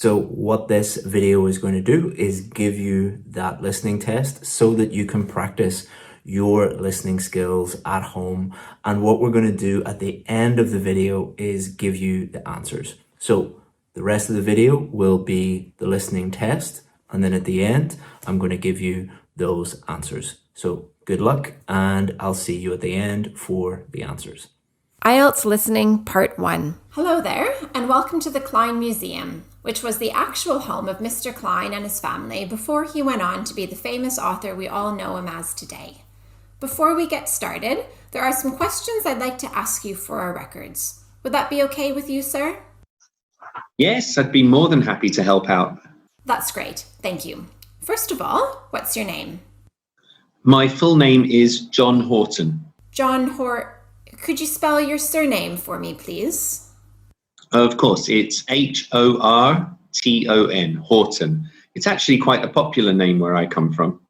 So what this video is going to do is give you that listening test so that you can practice your listening skills at home. And what we're going to do at the end of the video is give you the answers. So the rest of the video will be the listening test. And then at the end, I'm going to give you those answers. So good luck, and I'll see you at the end for the answers. IELTS Listening Part 1. Hello there, and welcome to the Klein Museum, which was the actual home of Mr. Klein and his family before he went on to be the famous author we all know him as today. Before we get started, there are some questions I'd like to ask you for our records. Would that be okay with you, sir? Yes, I'd be more than happy to help out. That's great, thank you. First of all, what's your name? My full name is John Horton. Could you spell your surname for me, please? Of course, it's Horton, Horton. It's actually quite a popular name where I come from.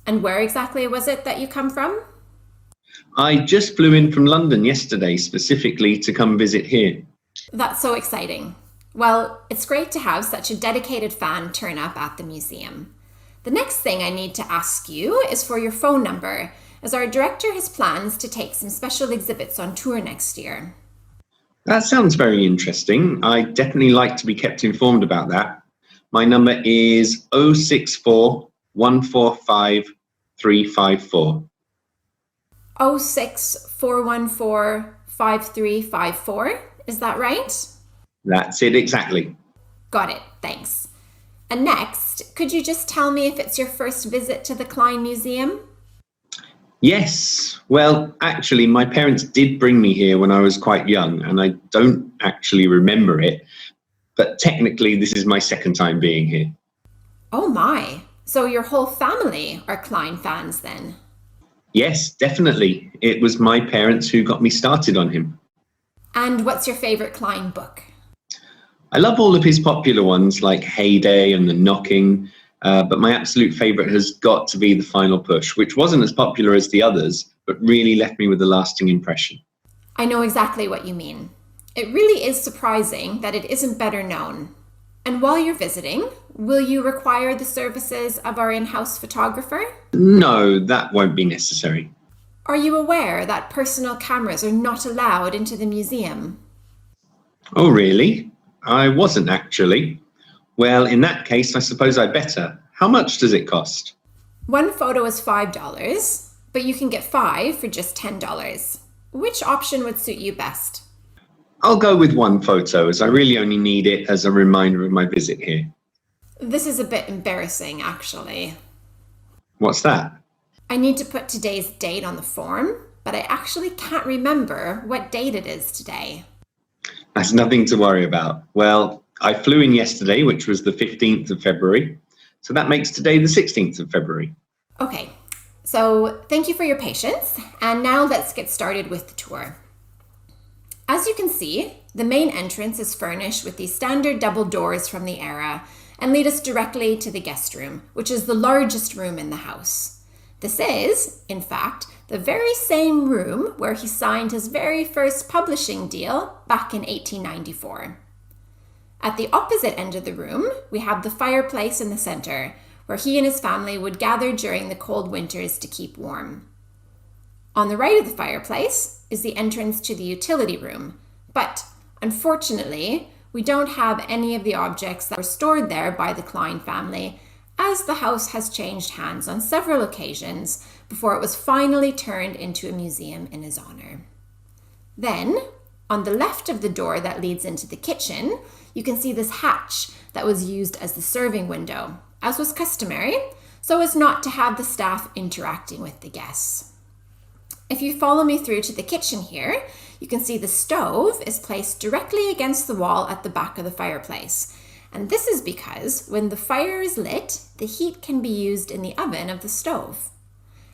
And where exactly was it that you come from? I just flew in from London yesterday specifically to come visit here. That's so exciting. Well, it's great to have such a dedicated fan turn up at the museum. The next thing I need to ask you is for your phone number, as our director has plans to take some special exhibits on tour next year. That sounds very interesting. I'd definitely like to be kept informed about that. My number is 064 145 354. 06414 5354, is that right? That's it exactly. Got it, thanks. And next, could you just tell me if it's your first visit to the Klein Museum? Yes. Well, actually, my parents did bring me here when I was quite young, and I don't actually remember it. But technically, this is my second time being here. Oh my. So your whole family are Klein fans then? Yes, definitely. It was my parents who got me started on him. And what's your favorite Klein book? I love all of his popular ones like Heyday and The Knocking, but my absolute favorite has got to be The Final Push, which wasn't as popular as the others, but really left me with a lasting impression. I know exactly what you mean. It really is surprising that it isn't better known. And while you're visiting, will you require the services of our in-house photographer? No, that won't be necessary. Are you aware that personal cameras are not allowed into the museum? Oh, really? I wasn't actually. Well, in that case, I suppose I better. How much does it cost? One photo is $5, but you can get 5 for just $10. Which option would suit you best? I'll go with one photo, as I really only need it as a reminder of my visit here. This is a bit embarrassing, actually. What's that? I need to put today's date on the form, but I actually can't remember what date it is today. That's nothing to worry about. Well, I flew in yesterday, which was the 15th of February. So that makes today the 16th of February. Okay, so thank you for your patience. And now let's get started with the tour. As you can see, the main entrance is furnished with these standard double doors from the era and lead us directly to the guest room, which is the largest room in the house. This is, in fact, the very same room where he signed his very first publishing deal back in 1894. At the opposite end of the room, we have the fireplace in the center, where he and his family would gather during the cold winters to keep warm. On the right of the fireplace is the entrance to the utility room, but unfortunately, we don't have any of the objects that were stored there by the Klein family, as the house has changed hands on several occasions before it was finally turned into a museum in his honor. Then, on the left of the door that leads into the kitchen, you can see this hatch that was used as the serving window, as was customary, so as not to have the staff interacting with the guests. If you follow me through to the kitchen here, you can see the stove is placed directly against the wall at the back of the fireplace. And this is because when the fire is lit, the heat can be used in the oven of the stove.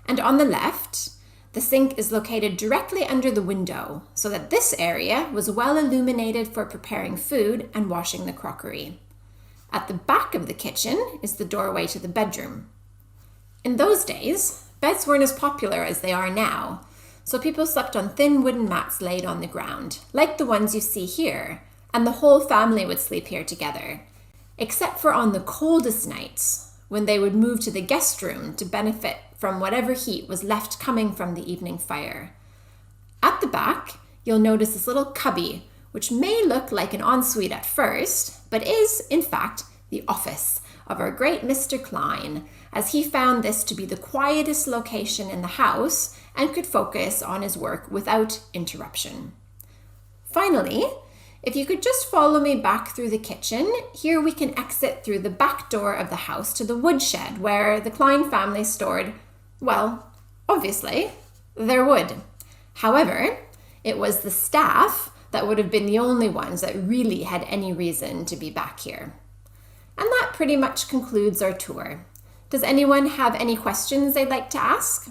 And on the left, the sink is located directly under the window, so that this area was well illuminated for preparing food and washing the crockery. At the back of the kitchen is the doorway to the bedroom. In those days, beds weren't as popular as they are now, so people slept on thin wooden mats laid on the ground, like the ones you see here, and the whole family would sleep here together. except for on the coldest nights, when they would move to the guest room to benefit from whatever heat was left coming from the evening fire. At the back, you'll notice this little cubby, which may look like an ensuite at first, but is, in fact, the office of our great Mr. Klein, as he found this to be the quietest location in the house and could focus on his work without interruption. Finally, if you could just follow me back through the kitchen, here we can exit through the back door of the house to the woodshed where the Klein family stored, well, obviously, their wood. However, it was the staff that would have been the only ones that really had any reason to be back here. And that pretty much concludes our tour. Does anyone have any questions they'd like to ask?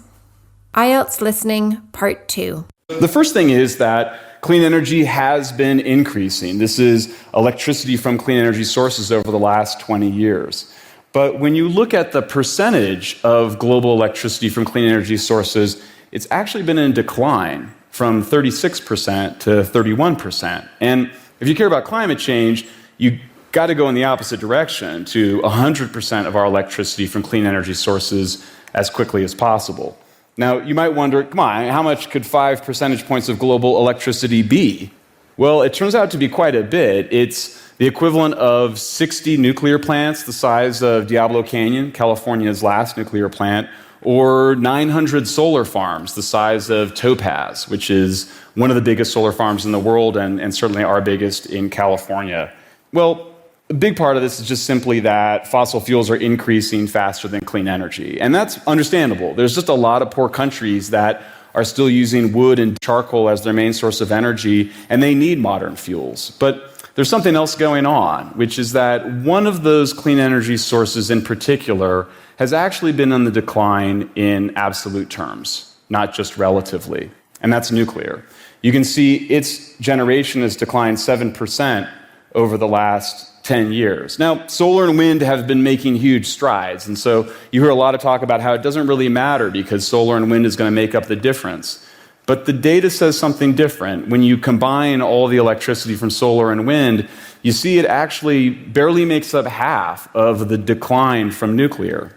IELTS Listening Part 2. The first thing is that clean energy has been increasing. This is electricity from clean energy sources over the last 20 years. But when you look at the percentage of global electricity from clean energy sources, it's actually been in decline from 36% to 31%. And if you care about climate change, you got to go in the opposite direction to 100% of our electricity from clean energy sources as quickly as possible. Now, you might wonder, come on, how much could 5 percentage points of global electricity be? Well, it turns out to be quite a bit. It's the equivalent of 60 nuclear plants the size of Diablo Canyon, California's last nuclear plant, or 900 solar farms the size of Topaz, which is one of the biggest solar farms in the world and certainly our biggest in California. Well, a big part of this is just simply that fossil fuels are increasing faster than clean energy. And that's understandable. There's just a lot of poor countries that are still using wood and charcoal as their main source of energy, and they need modern fuels. But there's something else going on, which is that one of those clean energy sources in particular has actually been on the decline in absolute terms, not just relatively, and that's nuclear. You can see its generation has declined 7% over the last 10 years. Now, solar and wind have been making huge strides, and so you hear a lot of talk about how it doesn't really matter because solar and wind is going to make up the difference. But the data says something different. When you combine all the electricity from solar and wind, you see it actually barely makes up half of the decline from nuclear.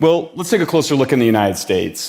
Well, let's take a closer look in the United States.